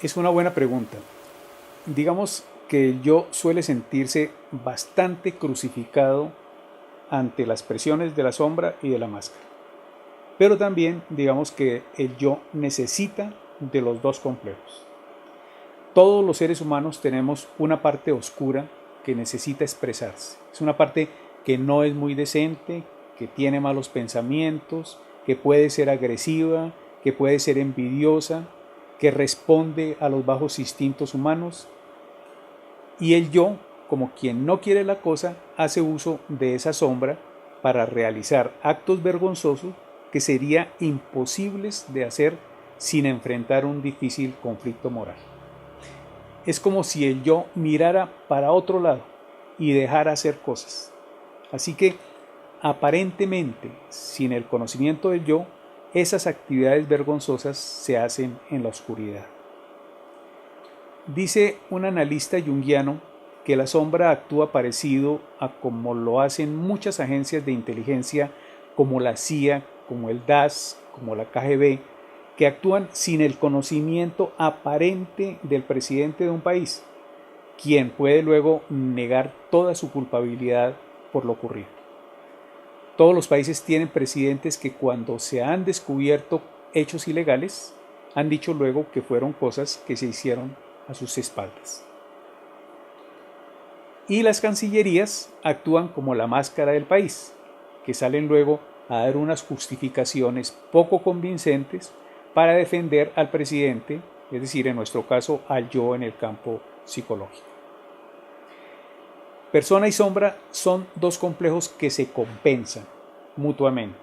Es una buena pregunta. Digamos que el yo suele sentirse bastante crucificado ante las presiones de la sombra y de la máscara. Pero también digamos que el yo necesita de los dos complejos. Todos los seres humanos tenemos una parte oscura que necesita expresarse. Es una parte que no es muy decente, que tiene malos pensamientos, que puede ser agresiva, que puede ser envidiosa, que responde a los bajos instintos humanos. Y el yo, como quien no quiere la cosa, hace uso de esa sombra para realizar actos vergonzosos que sería imposibles de hacer sin enfrentar un difícil conflicto moral. Es como si el yo mirara para otro lado y dejara hacer cosas. Así que, aparentemente, sin el conocimiento del yo, esas actividades vergonzosas se hacen en la oscuridad. Dice un analista junguiano que la sombra actúa parecido a como lo hacen muchas agencias de inteligencia como la CIA, como el DAS, como la KGB, que actúan sin el conocimiento aparente del presidente de un país, quien puede luego negar toda su culpabilidad por lo ocurrido. Todos los países tienen presidentes que cuando se han descubierto hechos ilegales, han dicho luego que fueron cosas que se hicieron a sus espaldas. Y las cancillerías actúan como la máscara del país, que salen luego a dar unas justificaciones poco convincentes para defender al presidente, es decir, en nuestro caso, al yo en el campo psicológico. Persona y sombra son dos complejos que se compensan mutuamente.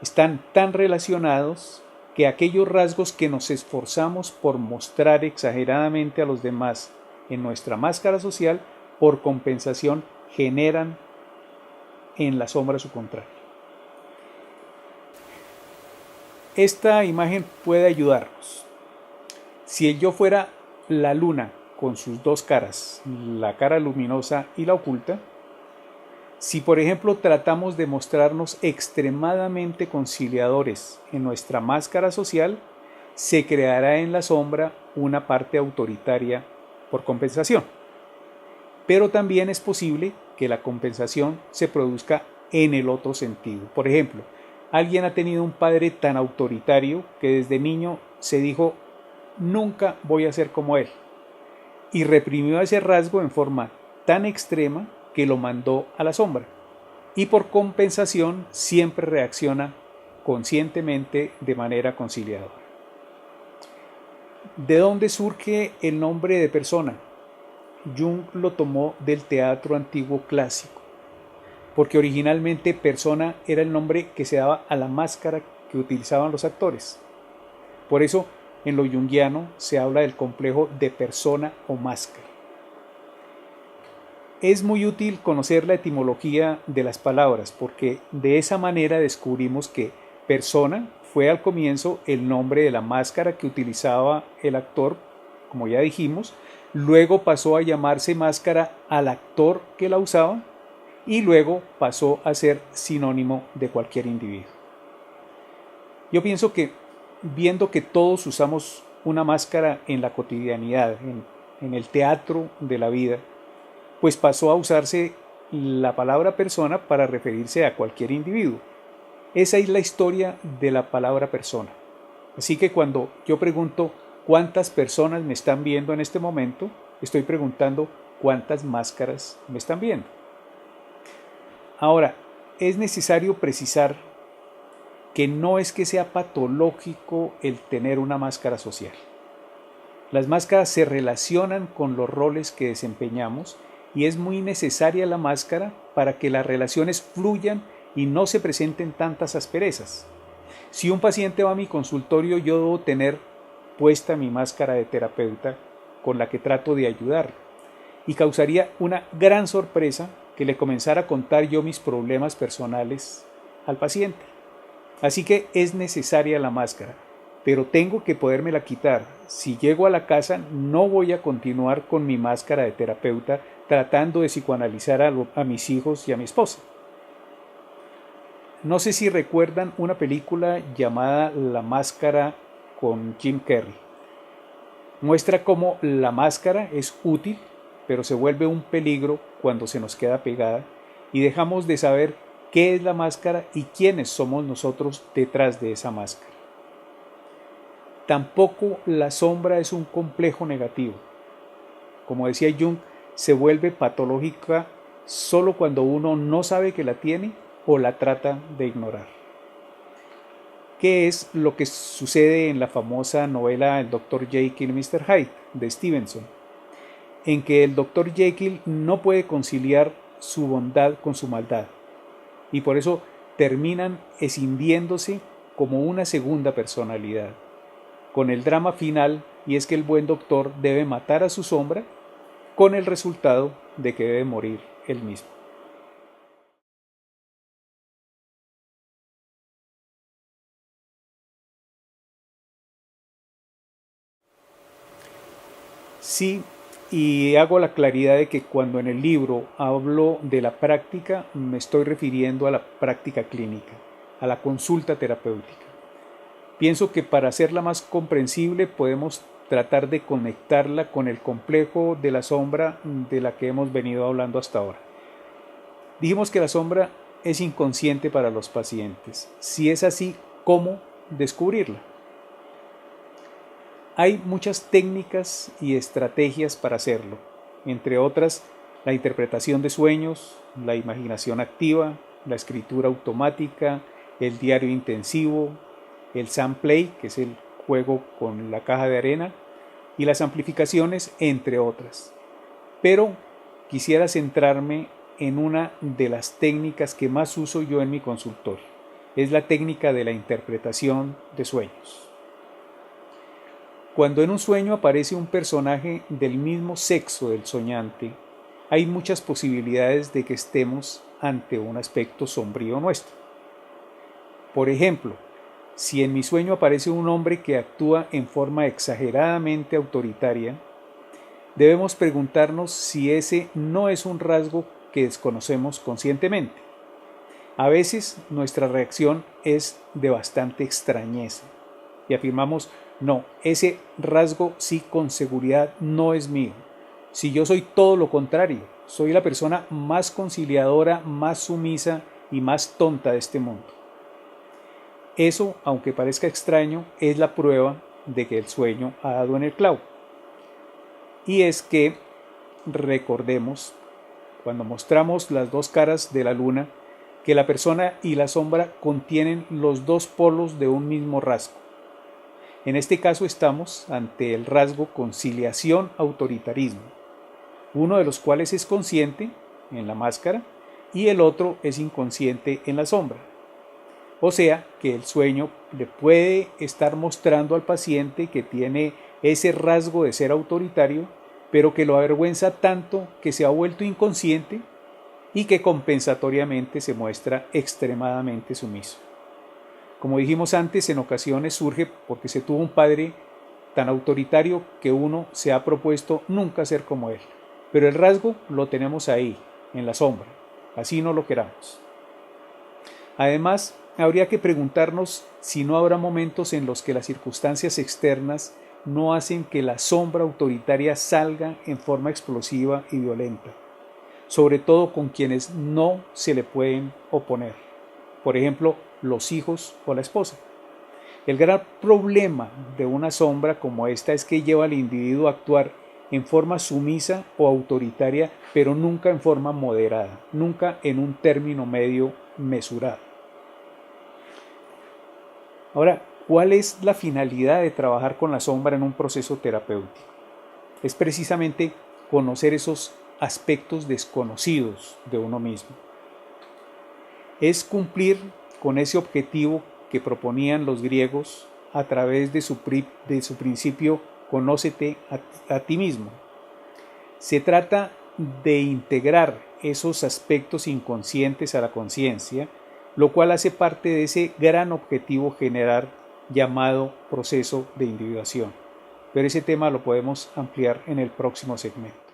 Están tan relacionados que aquellos rasgos que nos esforzamos por mostrar exageradamente a los demás en nuestra máscara social, por compensación, generan en la sombra su contrario. Esta imagen puede ayudarnos. Si el yo fuera la luna con sus dos caras, la cara luminosa y la oculta, si por ejemplo tratamos de mostrarnos extremadamente conciliadores en nuestra máscara social, se creará en la sombra una parte autoritaria por compensación. Pero también es posible que la compensación se produzca en el otro sentido. Por ejemplo, alguien ha tenido un padre tan autoritario que desde niño se dijo: nunca voy a ser como él, y reprimió ese rasgo en forma tan extrema que lo mandó a la sombra, y por compensación siempre reacciona conscientemente de manera conciliadora. ¿De dónde surge el nombre de persona? Jung lo tomó del teatro antiguo clásico, porque originalmente persona era el nombre que se daba a la máscara que utilizaban los actores. Por eso, en lo junguiano se habla del complejo de persona o máscara. Es muy útil conocer la etimología de las palabras, porque de esa manera descubrimos que persona fue al comienzo el nombre de la máscara que utilizaba el actor, como ya dijimos, luego pasó a llamarse máscara al actor que la usaba y luego pasó a ser sinónimo de cualquier individuo. Yo pienso que, viendo que todos usamos una máscara en la cotidianidad, en el teatro de la vida, pues pasó a usarse la palabra persona para referirse a cualquier individuo. Esa es la historia de la palabra persona. Así que cuando yo pregunto cuántas personas me están viendo en este momento, estoy preguntando cuántas máscaras me están viendo. Ahora, es necesario precisar que no es que sea patológico el tener una máscara social. Las máscaras se relacionan con los roles que desempeñamos y es muy necesaria la máscara para que las relaciones fluyan y no se presenten tantas asperezas. Si un paciente va a mi consultorio, yo debo tener puesta mi máscara de terapeuta con la que trato de ayudarlo, y causaría una gran sorpresa que le comenzara a contar yo mis problemas personales al paciente. Así que es necesaria la máscara, pero tengo que podérmela quitar. Si llego a la casa, no voy a continuar con mi máscara de terapeuta tratando de psicoanalizar a mis hijos y a mi esposa. No sé si recuerdan una película llamada La Máscara con Jim Carrey. Muestra cómo la máscara es útil, pero se vuelve un peligro cuando se nos queda pegada y dejamos de saber qué es la máscara y quiénes somos nosotros detrás de esa máscara. Tampoco la sombra es un complejo negativo. Como decía Jung, se vuelve patológica solo cuando uno no sabe que la tiene o la trata de ignorar. ¿Qué es lo que sucede en la famosa novela El Dr. Jekyll y Mr. Hyde de Stevenson? En que el Dr. Jekyll no puede conciliar su bondad con su maldad y por eso terminan escindiéndose como una segunda personalidad, con el drama final, y es que el buen doctor debe matar a su sombra con el resultado de que debe morir él mismo. Sí, y hago la claridad de que cuando en el libro hablo de la práctica, me estoy refiriendo a la práctica clínica, a la consulta terapéutica. Pienso que para hacerla más comprensible podemos tratar de conectarla con el complejo de la sombra de la que hemos venido hablando hasta ahora. Dijimos que la sombra es inconsciente para los pacientes. Si es así, ¿cómo descubrirla? Hay muchas técnicas y estrategias para hacerlo, entre otras la interpretación de sueños, la imaginación activa, la escritura automática, el diario intensivo, el sand play, que es el juego con la caja de arena, y las amplificaciones, entre otras. Pero quisiera centrarme en una de las técnicas que más uso yo en mi consultorio. Es la técnica de la interpretación de sueños. Cuando en un sueño aparece un personaje del mismo sexo del soñante, hay muchas posibilidades de que estemos ante un aspecto sombrío nuestro. Por ejemplo, si en mi sueño aparece un hombre que actúa en forma exageradamente autoritaria, debemos preguntarnos si ese no es un rasgo que desconocemos conscientemente. A veces nuestra reacción es de bastante extrañeza y afirmamos: no, ese rasgo sí con seguridad no es mío. Si yo soy todo lo contrario, soy la persona más conciliadora, más sumisa y más tonta de este mundo. Eso, aunque parezca extraño, es la prueba de que el sueño ha dado en el clavo. Y es que, recordemos, cuando mostramos las dos caras de la luna, que la persona y la sombra contienen los dos polos de un mismo rasgo. En este caso estamos ante el rasgo conciliación-autoritarismo, uno de los cuales es consciente en la máscara y el otro es inconsciente en la sombra. O sea que el sueño le puede estar mostrando al paciente que tiene ese rasgo de ser autoritario, pero que lo avergüenza tanto que se ha vuelto inconsciente y que compensatoriamente se muestra extremadamente sumiso. Como dijimos antes, en ocasiones surge porque se tuvo un padre tan autoritario que uno se ha propuesto nunca ser como él. Pero el rasgo lo tenemos ahí, en la sombra, así no lo queramos. Además, habría que preguntarnos si no habrá momentos en los que las circunstancias externas no hacen que la sombra autoritaria salga en forma explosiva y violenta, sobre todo con quienes no se le pueden oponer. Por ejemplo, los hijos o la esposa. El gran problema de una sombra como esta es que lleva al individuo a actuar en forma sumisa o autoritaria, pero nunca en forma moderada, nunca en un término medio mesurado. Ahora, ¿cuál es la finalidad de trabajar con la sombra en un proceso terapéutico? Es precisamente conocer esos aspectos desconocidos de uno mismo. Es cumplir con ese objetivo que proponían los griegos a través de su principio conócete a ti mismo. Se trata de integrar esos aspectos inconscientes a la conciencia, lo cual hace parte de ese gran objetivo general llamado proceso de individuación. Pero ese tema lo podemos ampliar en el próximo segmento.